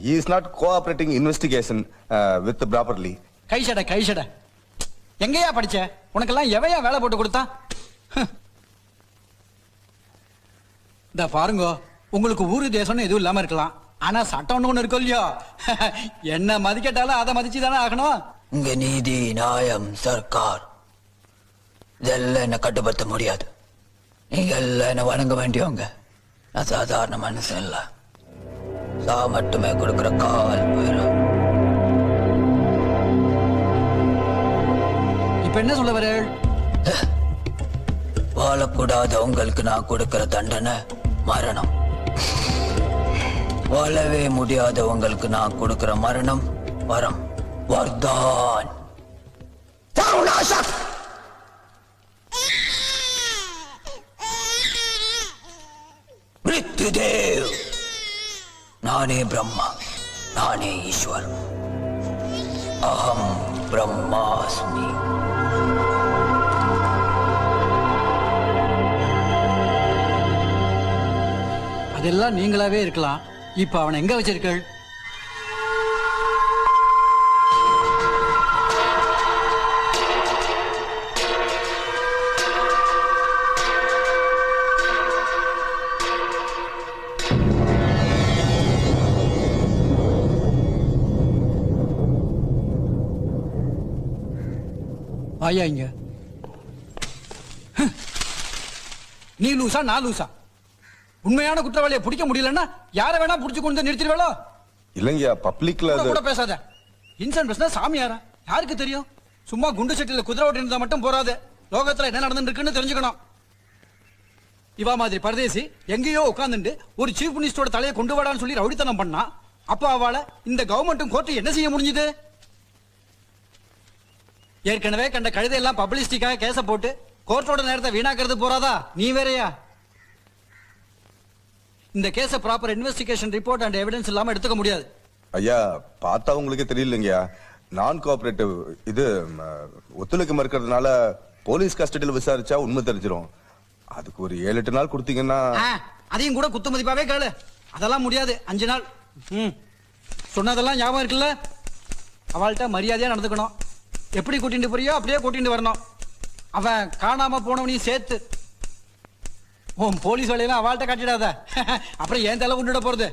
he is not cooperating investigation with properly. கைஷட எங்கயா படிச்ச? உனக்கெல்லாம் எவையா வேலை போட்டு கொடுத்தா? இந்த பாருங்க, உங்களுக்கு ஊரு தேசம்னு எதுவும் இல்லாம இருக்கலாம், ஆனா சட்டம் ஒண்ணு இருக்கும் இல்லையோ? என்ன மதிக்கட்டாலும் அதை மதிச்சுதானே ஆகணும். இங்க நீதி நியாயம் சர்க்கார் இதெல்லாம் என்ன கட்டுப்படுத்த முடியாது. நீங்க எல்லாம் என்ன வணங்க வேண்டியவங்க. நான் சாதாரண மனுஷன் இல்ல, சா மட்டுமே கொடுக்கிற கால் போயிடும். இப்ப என்ன சொல்ல வர? வாழக்கூடாத உங்களுக்கு நான் கொடுக்கிற தண்டனை மரணம். வாழவே முடியாத உங்களுக்கு நான் கொடுக்கிற மரணம் வரம் வர்தான். மிருத்யுதேவ், நானே பிரம்மா, நானே ஈஸ்வர். அகம் பிரம்மாஸ்மி. அதெல்லாம் நீங்களாவே இருக்கலாம். இப்ப அவனை எங்க வச்சிருக்கள்? வாயா இங்க. நீ லூசா நான் லூசா? உண்மையான குற்றவாளியை பிடிக்க முடியலன்னா யார வேணா புடிச்சு கொண்டு நிறுத்திடுவேளோ? இல்லைங்கயா, பப்ளிக்ல கூட பேசாத. இன்சன் பேசினா சாமியாரா யாருக்கு தெரியும்? சும்மா குண்டு சட்டில குதிரை ஓட்டி இருந்தா மட்டும் போறாது, லோகத்துல என்ன நடந்துட்டு இருக்குன்னு தெரிஞ்சுக்கணும். இவா மாதிரி பரதேசி எங்கேயோ உட்கார்ந்துட்டு ஒரு சீஃப் மினிஸ்டரோட தலையை கொண்டு வாடான்னு சொல்லி ரவுடித்தனம் பண்ணா, அப்ப அவளை இந்த கவர்மெண்ட்டும் கோர்ட்டு என்ன செய்ய முடிஞ்சது? ஏற்கனவே கண்ட கழுதையெல்லாம் பப்ளிசிட்டிக்காக கேச போட்டு கோர்ட்டோட நேரத்தை வீணாக்கிறது போறாதா? நீ வேறையா? இந்த கேஸ proper investigation report and evidence இல்லாம எடுத்துக்க முடியாது. ஐயா, பார்த்தா உங்களுக்கே தெரியலங்கயா, நான் கோஆபரேட்டிவ். இது ஒத்துழைக்க மறுக்கிறதுனால போலீஸ் கஸ்டடியில் விசாரிச்சா உண்மை தெரிஞ்சிடும். அதுக்கு ஒரு 7-8 நாள் கொடுத்தீங்கன்னா. அதையும் கூட குத்து மதிப்பாவே கேளு. அதெல்லாம் முடியாது. 5 நாள். சொன்னதெல்லாம் ஞாபகம் இருக்குல்ல? அவள்கிட்ட மரியாதையா நடந்துக்கணும். எப்படி கூட்டிட்டு போறியோ அப்படியே கூட்டிட்டு வரணும். அவன் காணாம போனவனையும் சேர்த்து. போலீஸ் வேலையெல்லாம் அவள்கிட்ட காட்டிடாத. அப்புறம் ஏன் தலை கொண்டுட போறது?